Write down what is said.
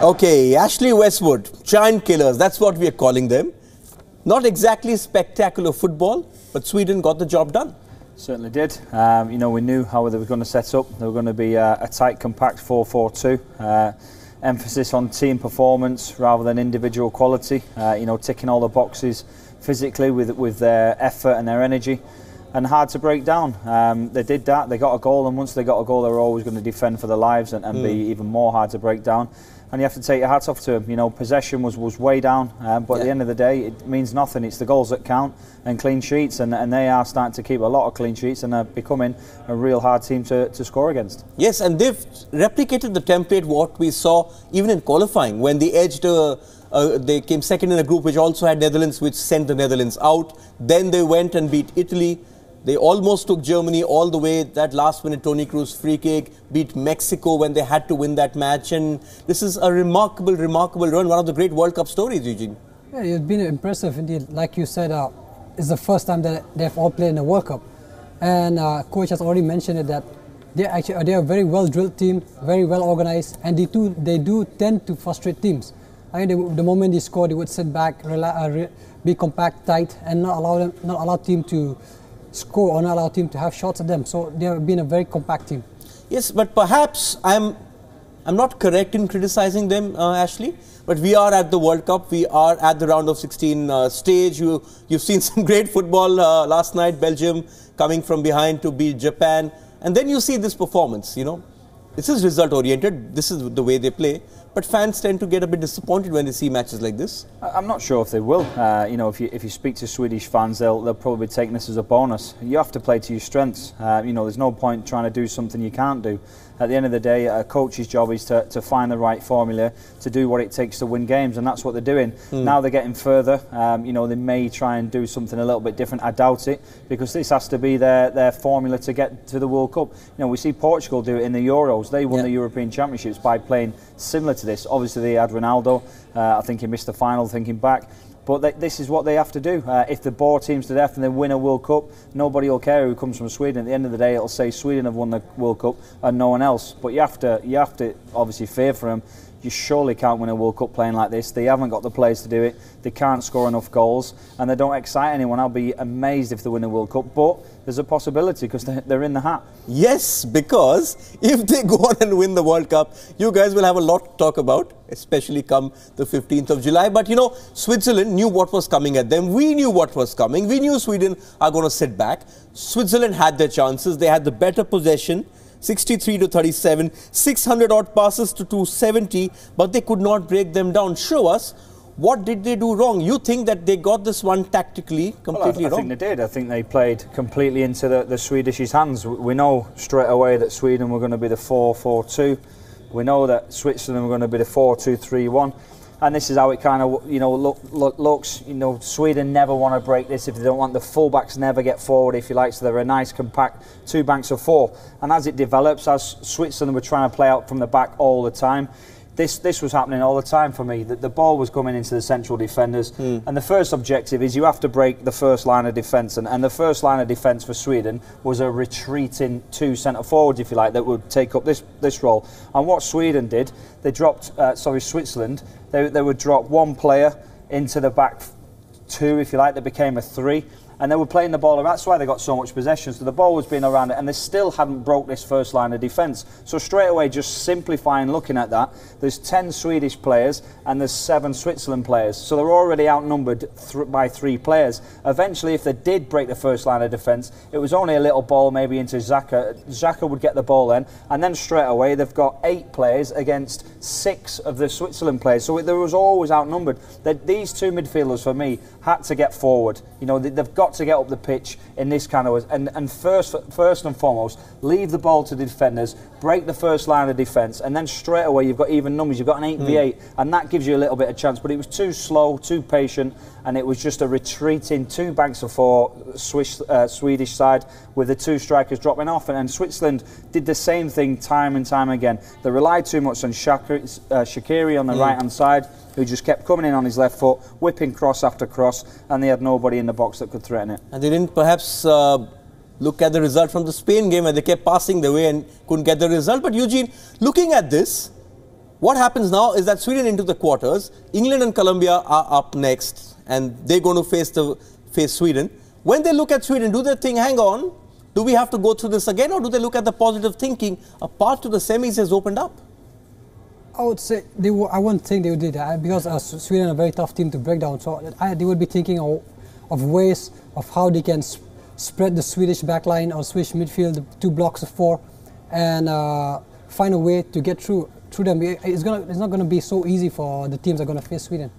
Okay, Ashley Westwood, giant killers, that's what we are calling them. Not exactly spectacular football, but Sweden got the job done. Certainly did. You know, we knew how they were going to set up. They were going to be a tight, compact 4-4-2. Emphasis on team performance rather than individual quality. You know, ticking all the boxes physically with their effort and their energy. And hard to break down. They did that, they got a goal, and once they got a goal they were always going to defend for their lives and be even more hard to break down. And you have to take your hats off to them. You know, possession was way down, but at the end of the day it means nothing. It's the goals that count and clean sheets, and they are starting to keep a lot of clean sheets and are becoming a real hard team to score against. Yes, and they've replicated the template what we saw even in qualifying when they edged they came second in a group which also had Netherlands, which sent the Netherlands out. Then they went and beat Italy. They almost took Germany all the way. That last-minute Toni Kroos free kick, beat Mexico when they had to win that match. And this is a remarkable, remarkable run. One of the great World Cup stories, Eugene. Yeah, it's been impressive indeed. Like you said, it's the first time that they've all played in a World Cup. And coach has already mentioned it, that they're a very well-drilled team, very well-organized, and they do tend to frustrate teams. I mean, the moment they score, they would sit back, be compact, tight, and not allow team to score or not allow team to have shots at them. So they have been a very compact team. Yes, but perhaps I'm not correct in criticizing them, Ashley. But we are at the World Cup. We are at the round of 16 stage. You've seen some great football last night. Belgium coming from behind to beat Japan, and then you see this performance. You know, this is result oriented. This is the way they play. But fans tend to get a bit disappointed when they see matches like this. I'm not sure if they will. You know, if you speak to Swedish fans, they'll probably take this as a bonus. You have to play to your strengths. You know, there's no point trying to do something you can't do. At the end of the day, a coach's job is to find the right formula to do what it takes to win games, and that's what they're doing. Now they're getting further. You know, they may try and do something a little bit different. I doubt it, because this has to be their formula to get to the World Cup. You know, we see Portugal do it in the Euros. They won the European Championships by playing similar to this. Obviously, they had Ronaldo. I think he missed the final, thinking back. But this is what they have to do. If they bore teams to death and they win a World Cup, nobody will care who comes from Sweden. At the end of the day, it'll say Sweden have won the World Cup and no one else. But you have to obviously fear for them. You surely can't win a World Cup playing like this. They haven't got the players to do it. They can't score enough goals, and they don't excite anyone. I'll be amazed if they win a World Cup, but there's a possibility because they're in the hat. Yes, because if they go on and win the World Cup, you guys will have a lot to talk about, especially come the 15th of July. But you know, Switzerland knew what was coming at them. We knew what was coming. We knew Sweden are going to sit back. Switzerland had their chances. They had the better possession. 63 to 37, 600 odd passes to 270, but they could not break them down. Show us, what did they do wrong? You think that they got this one tactically completely wrong? I think they did. I think they played completely into the Swedish's hands. We know straight away that Sweden were going to be the 4-4-2. We know that Switzerland were going to be the 4-2-3-1. And this is how it kind of, you know, looks. You know, Sweden never want to break this if they don't want. The fullbacks never get forward, if you like, so they're a nice compact two banks of four. And as it develops, as Switzerland were trying to play out from the back all the time, this was happening all the time for me. The ball was coming into the central defenders, and the first objective is you have to break the first line of defence. And the first line of defence for Sweden was a retreating two centre forwards, if you like, that would take up this role. And what Sweden did, they dropped, Switzerland, they would drop one player into the back two, if you like, that became a three. And they were playing the ball around. That's why they got so much possession. So the ball was being around it, and they still hadn't broke this first line of defence. So straight away, just simplifying, looking at that, there's 10 Swedish players and there's 7 Switzerland players. So they're already outnumbered by 3 players. Eventually, if they did break the first line of defence, it was only a little ball maybe into Xhaka. Xhaka would get the ball then, and then straight away they've got 8 players against 6 of the Switzerland players. So there was always outnumbered. These two midfielders, for me, had to get forward. You know, they've got to get up the pitch in this kind of way, and first and foremost, leave the ball to the defenders, break the first line of defence, and then straight away you've got even numbers. You've got an 8v8, and that gives you a little bit of chance. But it was too slow, too patient, and it was just a retreating two banks of four Swedish side with the 2 strikers dropping off. And Switzerland did the same thing time and time again. They relied too much on Shaqiri on the right hand side, who just kept coming in on his left foot, whipping cross after cross, and they had nobody in the box that could threaten it. And they didn't perhaps look at the result from the Spain game, where they kept passing the way and couldn't get the result. But Eugene, looking at this, what happens now is that Sweden into the quarters, England and Colombia are up next, and they're going to face Sweden. When they look at Sweden, do they think, hang on, do we have to go through this again, or do they look at the positive thinking? A path to the semis has opened up. I would say I wouldn't think they would do that, because Sweden are a very tough team to break down. So they would be thinking of ways of how they can spread the Swedish backline or Swedish midfield, the 2 blocks of 4, and find a way to get through them. It's not going to be so easy for the teams that are going to face Sweden.